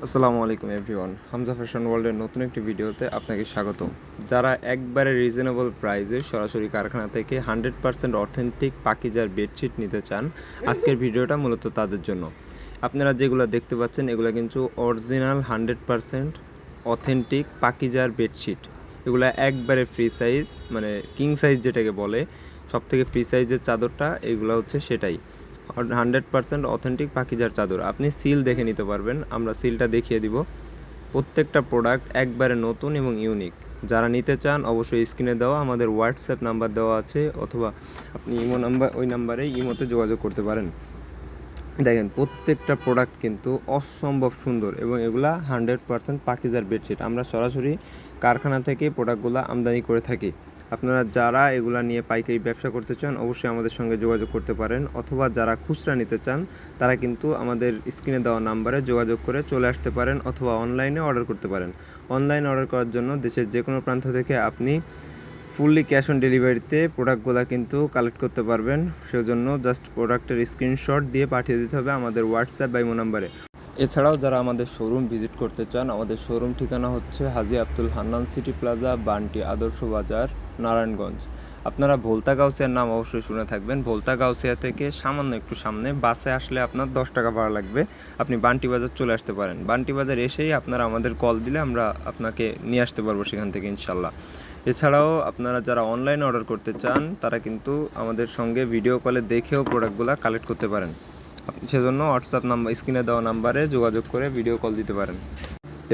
আসসালামু আলাইকুম everyone, Hamza fashion ওয়ার্ল্ডের নতুন একটি ভিডিওতে আপনাকে স্বাগতম। যারা একবারে রিজনেবল প্রাইসে সরাসরি কারখানা থেকে 100% অথেন্টিক পাকিজার বেডশিট নিতে চান, আজকের ভিডিওটা মূলত তাদের জন্য। আপনারা যেগুলো দেখতে পাচ্ছেন এগুলো কিন্তু অরিজিনাল 100% অথেন্টিক পাকিজার বেডশিট। এগুলো একবারে ফ্রি সাইজ, মানে কিং সাইজ যেটাকে বলে, সবথেকে ফ্রি সাইজের চাদরটা এগুলো হচ্ছে সেটাই 100% অথেন্টিক পাকিজার চাদর। আপনি সিল দেখে নিতে পারবেন, আমরা সিলটা দেখিয়ে দিব। প্রত্যেকটা প্রোডাক্ট একবারে নতুন এবং ইউনিক। যারা নিতে চান অবশ্যই স্ক্রিনে দেওয়া আমাদের হোয়াটসঅ্যাপ নাম্বার দেওয়া আছে, অথবা আপনি ইমো নাম্বার, ওই নাম্বারে ইমোতে যোগাযোগ করতে পারেন। দেখেন প্রত্যেকটা প্রোডাক্ট কিন্তু অসম্ভব সুন্দর এবং এগুলা 100% পাকিজার বেডশিট। আমরা সরাসরি কারখানা থেকে প্রোডাক্টগুলো আমদানি করে থাকি। আপনারা যারা এগুলা নিয়ে পাইকারি ব্যবসা করতে চান অবশ্যই আমাদের সঙ্গে যোগাযোগ করতে পারেন, অথবা যারা খুচরা নিতে চান তারা কিন্তু আমাদের স্ক্রিনে দেওয়া নাম্বারে যোগাযোগ করে চলে আসতে পারেন, অথবা অনলাইনে অর্ডার করতে পারেন। অনলাইন অর্ডার করার জন্য দেশের যে কোনো প্রান্ত থেকে আপনি ফুললি ক্যাশ অন ডেলিভারিতে প্রোডাক্টগুলো কিন্তু কালেক্ট করতে পারবেন। সেজন্য জাস্ট প্রোডাক্টের স্ক্রিনশট দিয়ে পাঠিয়ে দিতে হবে আমাদের হোয়াটসঅ্যাপ বা ইমো নাম্বারে। এছাড়াও যারা আমাদের শোরুম ভিজিট করতে চান, আমাদের শোরুম ঠিকানা হচ্ছে হাজী আব্দুল হান্নান সিটি প্লাজা, বান্টি আদর্শ বাজার, নারায়ণগঞ্জ। আপনারা ভোলতা গাউসিয়ার নাম অবশ্যই শুনে থাকবেন। ভোলতা গাউসিয়া থেকে সামান্য একটু সামনে বাসে আসলে আপনার 10 টাকা ভাড়া লাগবে। আপনি বান্টি বাজার চলে আসতে পারেন। বান্টি বাজার এসেই আপনারা আমাদের কল দিলে আমরা আপনাকে নিয়ে আসতে পারবো সেখান থেকে ইনশাল্লাহ। এছাড়াও আপনারা যারা অনলাইনে অর্ডার করতে চান তারা কিন্তু আমাদের সঙ্গে ভিডিও কলে দেখেও প্রোডাক্টগুলো কালেক্ট করতে পারেন। আপনি সেজন্য হোয়াটসঅ্যাপ নাম্বার, স্ক্রিনে দেওয়া নাম্বারে যোগাযোগ করে ভিডিও কল দিতে পারেন।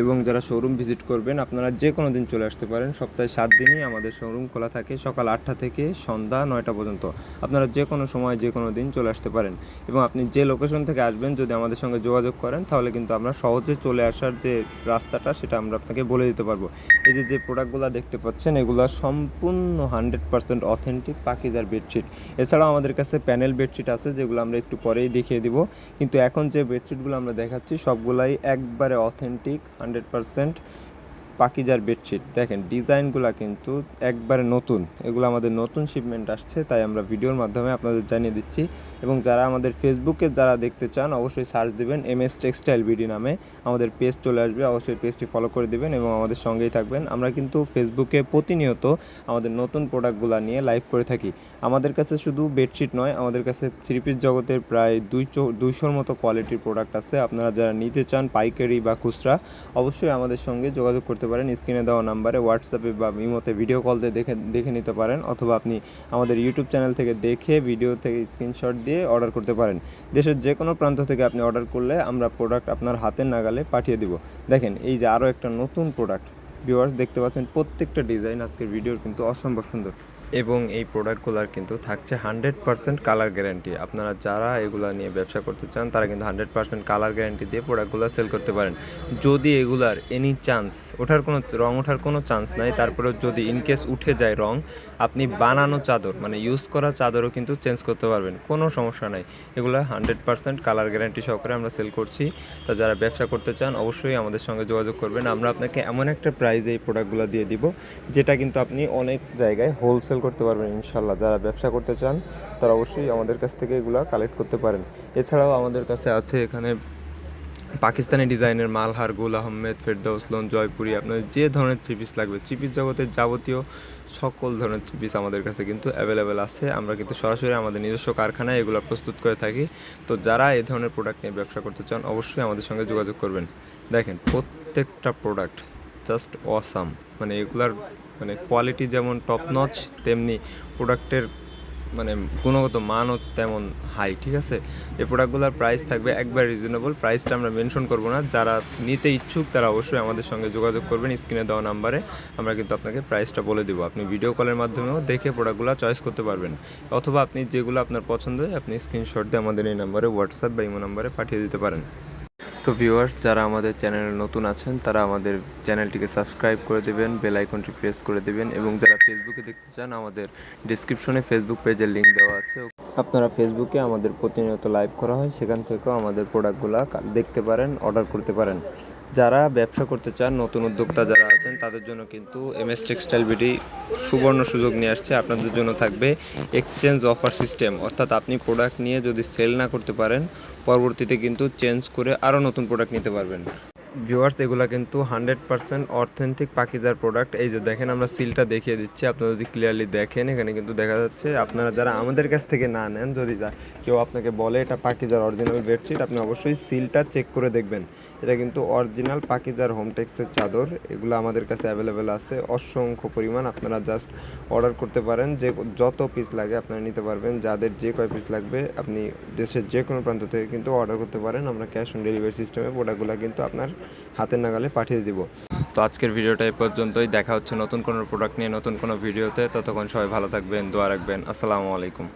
এবং যারা শোরুম ভিজিট করবেন আপনারা যে কোনো দিন চলে আসতে পারেন। সপ্তাহে 7 দিনই আমাদের শোরুম খোলা থাকে, সকাল 8টা থেকে সন্ধ্যা 9টা পর্যন্ত। আপনারা যে কোনো সময় যে কোনো দিন চলে আসতে পারেন। এবং আপনি যে লোকেশন থেকে আসবেন যদি আমাদের সঙ্গে যোগাযোগ করেন তাহলে কিন্তু আমরা সহজে চলে আসার যে রাস্তাটা সেটা আমরা আপনাকে বলে দিতে পারবো। এই যে প্রোডাক্টগুলো দেখতে পাচ্ছেন এগুলো সম্পূর্ণ 100% অথেন্টিক পাকিজার বেডশিট। এছাড়াও আমাদের কাছে প্যানেল বেডশিট আছে যেগুলো আমরা একটু পরেই দেখিয়ে দিব, কিন্তু এখন যে বেডশিটগুলো আমরা দেখাচ্ছি সবগুলাই একবারে অথেন্টিক 100% পাকিজার বেডশিট। দেখেন ডিজাইনগুলো কিন্তু একবারে নতুন, এগুলো আমাদের নতুন শিপমেন্ট আসছে, তাই আমরা ভিডিওর মাধ্যমে আপনাদের জানিয়ে দিচ্ছি। এবং যারা আমাদের ফেসবুকে যারা দেখতে চান অবশ্যই সার্চ দিবেন MS টেক্সটাইল বিডি নামে, আমাদের পেজ চলে আসবে। অবশ্যই পেজটি ফলো করে দিবেন এবং আমাদের সঙ্গেই থাকবেন। আমরা কিন্তু ফেসবুকে প্রতিনিয়ত আমাদের নতুন প্রোডাক্টগুলো নিয়ে লাইভ করে থাকি। আমাদের কাছে শুধু বেডশিট নয়, আমাদের কাছে 3 পিস জগতের প্রায় 200-র মতো কোয়ালিটির প্রোডাক্ট আছে। আপনারা যারা নিতে চান পাইকারি বা খুচরা অবশ্যই আমাদের সঙ্গে যোগাযোগ করতে পারেন। স্ক্রিনে দেওয়া নাম্বারে হোয়াটসঅ্যাপে বা ইমোতে ভিডিও কল দিয়ে দেখে নিতে পারেন, অথবা আপনি আমাদের ইউটিউব চ্যানেল থেকে দেখে ভিডিও থেকে স্ক্রিনশট দিয়ে অর্ডার করতে পারেন। দেশের যে কোনো প্রান্ত থেকে আপনি অর্ডার করলে আমরা প্রোডাক্ট আপনার হাতের নাগালে পাঠিয়ে দিব। দেখেন এই যে আরও একটা নতুন প্রোডাক্ট ভিউয়ার্স দেখতে পাচ্ছেন, প্রত্যেকটা ডিজাইন আজকের ভিডিওর কিন্তু অসম্ভব সুন্দর। এবং এই প্রোডাক্টগুলোর কিন্তু থাকছে 100% কালার গ্যারান্টি। আপনারা যারা এগুলো নিয়ে ব্যবসা করতে চান তারা কিন্তু 100% কালার গ্যারান্টি দিয়ে প্রোডাক্টগুলো সেল করতে পারেন। যদি এগুলার এনি চান্স রং ওঠার কোনো চান্স নাই, তারপরেও যদি ইনকেস উঠে যায় রং, আপনি বানানো চাদর মানে ইউজ করা চাদরও কিন্তু চেঞ্জ করতে পারবেন, কোনো সমস্যা নাই। এগুলো 100% কালার গ্যারান্টি সহকারে আমরা সেল করছি। তা যারা ব্যবসা করতে চান অবশ্যই আমাদের সঙ্গে যোগাযোগ করবেন। আমরা আপনাকে এমন একটা প্রাইসে এই প্রোডাক্টগুলো দিয়ে দিব যেটা কিন্তু আপনি অনেক জায়গায় হোলসেল করতে পারবেন ইনশাল্লাহ। যারা ব্যবসা করতে চান তারা অবশ্যই আমাদের কাছ থেকে এগুলো কালেক্ট করতে পারেন। এছাড়াও আমাদের কাছে আছে এখানে পাকিস্তানি ডিজাইনের মালহার, গুল আহমেদ, ফেরদৌস লোন, জয়পুরি, আপনার যে ধরনের থ্রি পিস লাগবে, থ্রি পিস জগতের যাবতীয় সকল ধরনের থ্রি পিস আমাদের কাছে কিন্তু অ্যাভেলেবেল আছে। আমরা কিন্তু সরাসরি আমাদের নিজস্ব কারখানায় এগুলো প্রস্তুত করে থাকি। তো যারা এই ধরনের প্রোডাক্ট নিয়ে ব্যবসা করতে চান অবশ্যই আমাদের সঙ্গে যোগাযোগ করবেন। দেখেন প্রত্যেকটা প্রোডাক্ট জাস্ট অসাম, মানে এগুলার মানে কোয়ালিটি যেমন টপ নচ, তেমনি প্রোডাক্টের মানে গুণগত মানও তেমন হাই। ঠিক আছে, এই প্রোডাক্টগুলোর প্রাইস থাকবে একবার রিজনেবল। প্রাইসটা আমরা মেনশন করব না, যারা নিতে ইচ্ছুক তারা অবশ্যই আমাদের সঙ্গে যোগাযোগ করবেন স্ক্রিনে দেওয়া নাম্বারে। আমরা কিন্তু আপনাকে প্রাইসটা বলে দিব। আপনি ভিডিও কলের মাধ্যমেও দেখে প্রোডাক্টগুলো চয়েস করতে পারবেন, অথবা আপনি যেগুলো আপনার পছন্দ হয় আপনি স্ক্রিনশট দিয়ে আমাদের এই নাম্বারে হোয়াটসঅ্যাপ বা ইমো নাম্বারে পাঠিয়ে দিতে পারেন। তো ভিউয়ার্স যারা আমাদের চ্যানেলে নতুন আছেন তারা আমাদের চ্যানেলটিকে সাবস্ক্রাইব করে দেবেন, বেল আইকনটি প্রেস করে দেবেন। এবং যারা ফেসবুকে দেখতে চান আমাদের ডিসক্রিপশনে ফেসবুক পেজের লিঙ্ক দেওয়া আছে, আপনারা ফেসবুকে আমাদের প্রতিনিয়ত লাইভ করা হয়, সেখান থেকেও আমাদের প্রোডাক্টগুলো দেখতে পারেন, অর্ডার করতে পারেন। যারা ব্যবসা করতে চান, নতুন উদ্যোক্তা যারা আছেন তাদের জন্য কিন্তু MS টেক্সটাইল বিডি সুবর্ণ সুযোগ নিয়ে আসছে। আপনাদের জন্য থাকবে এক্সচেঞ্জ অফার সিস্টেম, অর্থাৎ আপনি প্রোডাক্ট নিয়ে যদি সেল না করতে পারেন পরবর্তীতে কিন্তু চেঞ্জ করে আরও নতুন প্রোডাক্ট নিতে পারবেন। ভিউয়ার্স এগুলা কিন্তু 100% অথেন্টিক পাকিজার প্রোডাক্ট। এই যে দেখেন আমরা সিলটা দেখিয়ে দিচ্ছি, আপনারা যদি ক্লিয়ারলি দেখেন এখানে কিন্তু দেখা যাচ্ছে। আপনারা যারা আমাদের কাছ থেকে না নেন, যদি কেউ আপনাকে বলে এটা পাকিজার অরিজিনাল বেডশিট, আপনি অবশ্যই সিলটা চেক করে দেখবেন। এটা কিন্তু অরিজিনাল পাকিজার হোমটেক্সের চাদর। এগুলো আমাদের কাছে অ্যাভেলেবেল আছে অসংখ্য পরিমাণ। আপনারা জাস্ট অর্ডার করতে পারেন, যে যত পিস লাগে আপনারা নিতে পারবেন। যাদের যে কয় পিস লাগবে আপনি দেশের যে কোনো প্রান্ত থেকে কিন্তু অর্ডার করতে পারেন। আমরা ক্যাশ অন ডেলিভারি সিস্টেমে প্রোডাক্টগুলো কিন্তু আপনার হাতের নাগালে পাঠিয়ে দিব। তো আজকের ভিডিওটা এই পর্যন্তই। দেখা হচ্ছে নতুন কোনো প্রোডাক্ট নিয়ে নতুন কোনো ভিডিওতে। ততক্ষণ সবাই ভালো থাকবেন, দোয়া রাখবেন। আসসালামু আলাইকুম।